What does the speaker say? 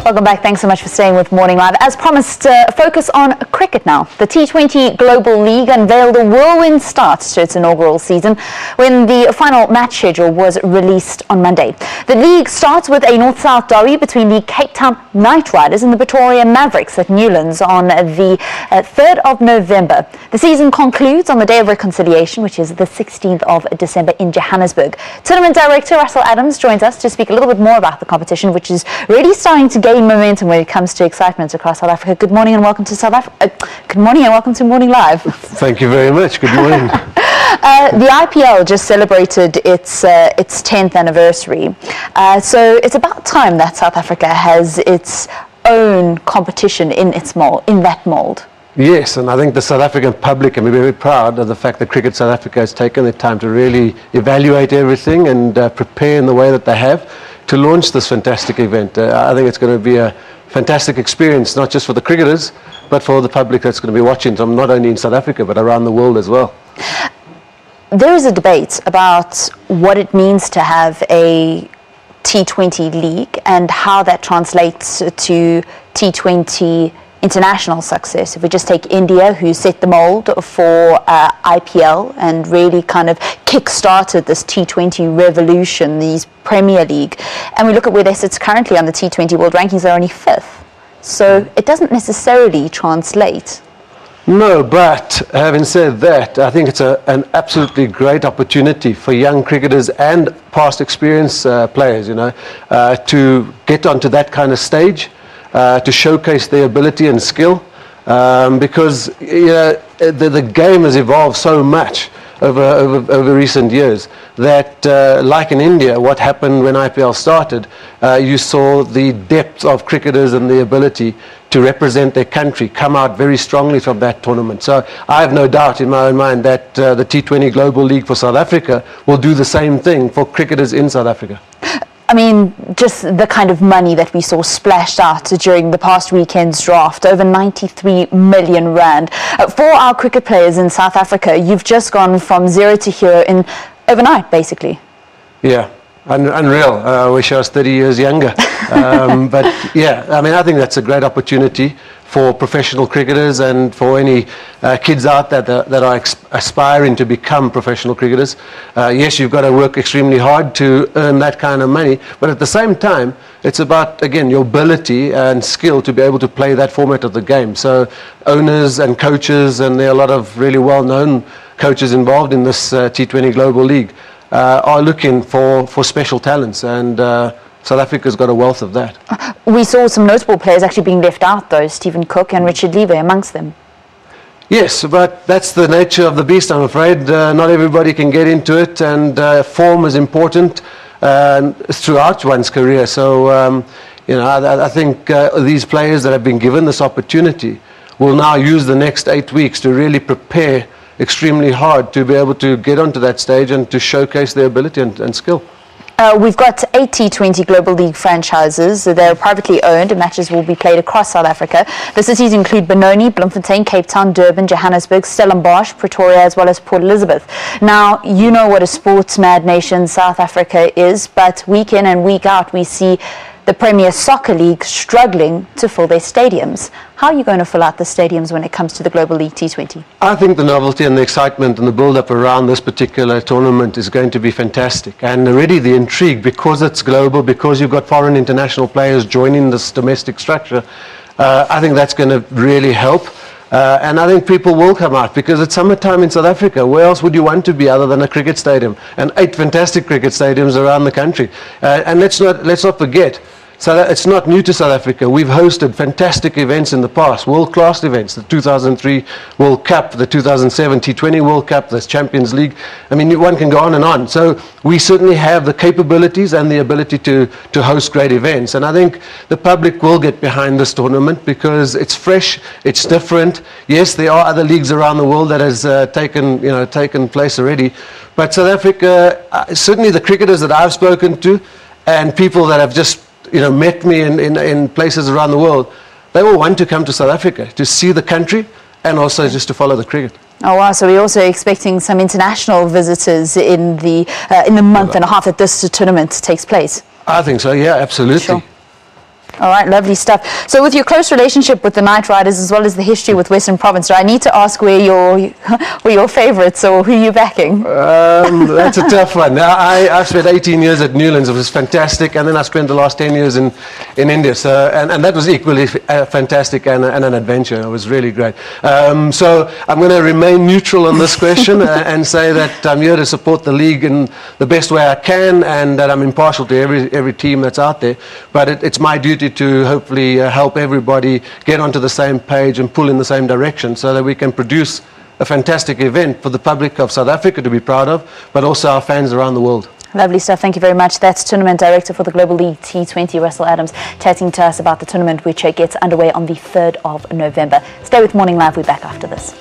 Welcome back. Thanks so much for staying with Morning Live. As promised, focus on cricket now. The T20 Global League unveiled a whirlwind start to its inaugural season when the final match schedule was released on Monday. The league starts with a north-south derby between the Cape Town Knight Riders and the Pretoria Mavericks at Newlands on the 3rd of November. The season concludes on the Day of Reconciliation, which is the 16th of December in Johannesburg. Tournament Director Russell Adams joins us to speak a little bit more about the competition, which is really starting to gain momentum when it comes to excitement across South Africa. Good morning and welcome to South Africa. Good morning and welcome to Morning Live. Thank you very much. Good morning. The IPL just celebrated its 10th anniversary. So it's about time that South Africa has its own competition in that mould. Yes, and I think the South African public can be very proud of the fact that Cricket South Africa has taken the time to really evaluate everything and prepare in the way that they have to launch this fantastic event. I think it's going to be a fantastic experience, not just for the cricketers, but for the public that's going to be watching from not only in South Africa, but around the world as well. There is a debate about what it means to have a T20 League and how that translates to T20 international success. If we just take India, who set the mold for IPL and really kind of kick-started this T20 revolution, these Premier League, and we look at where they sit currently on the T20 World Rankings, they're only 5th. So it doesn't necessarily translate. No, but having said that, I think it's an absolutely great opportunity for young cricketers and past experienced players, to get onto that kind of stage. To showcase their ability and skill, because the game has evolved so much over recent years that, like in India, what happened when IPL started, you saw the depth of cricketers and the ability to represent their country come out very strongly from that tournament. So I have no doubt in my own mind that the T20 Global League for South Africa will do the same thing for cricketers in South Africa. I mean, just the kind of money that we saw splashed out during the past weekend's draft, over 93 million rand. For our cricket players in South Africa, you've just gone from zero to hero in overnight, basically. Yeah, unreal. I wish I was 30 years younger. But yeah, I mean, I think that's a great opportunity for professional cricketers and for any kids out there that are aspiring to become professional cricketers. Yes, you've got to work extremely hard to earn that kind of money, but at the same time, it's about, again, your ability and skill to be able to play that format of the game. So owners and coaches, and there are a lot of really well-known coaches involved in this T20 Global League, are looking for special talents, and South Africa's got a wealth of that. We saw some notable players actually being left out, though, Stephen Cook and Richard Lever amongst them. Yes, but that's the nature of the beast, I'm afraid. Not everybody can get into it, and form is important throughout one's career. So, I think these players that have been given this opportunity will now use the next 8 weeks to really prepare extremely hard to be able to get onto that stage and to showcase their ability and skill. We've got 8 T20 Global League franchises. They're privately owned and matches will be played across South Africa. The cities include Benoni, Bloemfontein, Cape Town, Durban, Johannesburg, Stellenbosch, Pretoria, as well as Port Elizabeth. Now, you know what a sports-mad nation South Africa is, but week in and week out we see the Premier Soccer League struggling to fill their stadiums. How are you going to fill out the stadiums when it comes to the Global League T20? I think the novelty and the excitement and the build-up around this particular tournament is going to be fantastic. And already the intrigue, because it's global, because you've got foreign international players joining this domestic structure, I think that's going to really help. And I think people will come out because it's summertime in South Africa. Where else would you want to be other than a cricket stadium? And 8 fantastic cricket stadiums around the country. And let's not forget, so it's not new to South Africa. We've hosted fantastic events in the past, world-class events, the 2003 World Cup, the 2007 T20 World Cup, the Champions League. I mean, one can go on and on. So we certainly have the capabilities and the ability to host great events. And I think the public will get behind this tournament because it's fresh, it's different. Yes, there are other leagues around the world that has taken place already. But South Africa, certainly the cricketers that I've spoken to and people that have just met me in places around the world, they all want to come to South Africa to see the country and also just to follow the cricket. Oh wow! So we're also expecting some international visitors in the month and a half that this tournament takes place. I think so, yeah, absolutely. Sure. All right, lovely stuff. So with your close relationship with the Night Riders as well as the history with Western Province, I need to ask where your favourites or who you're backing? That's a tough one. I've spent 18 years at Newlands. It was fantastic. And then I spent the last 10 years in India. So, and that was equally fantastic and an adventure. It was really great. So I'm going to remain neutral on this question and say that I'm here to support the league in the best way I can and that I'm impartial to every team that's out there. But it's my duty to hopefully help everybody get onto the same page and pull in the same direction so that we can produce a fantastic event for the public of South Africa to be proud of, but also our fans around the world. Lovely stuff. Thank you very much. That's Tournament Director for the Global League T20, Russell Adams, chatting to us about the tournament which gets underway on the 3rd of November. Stay with Morning Live. We're back after this.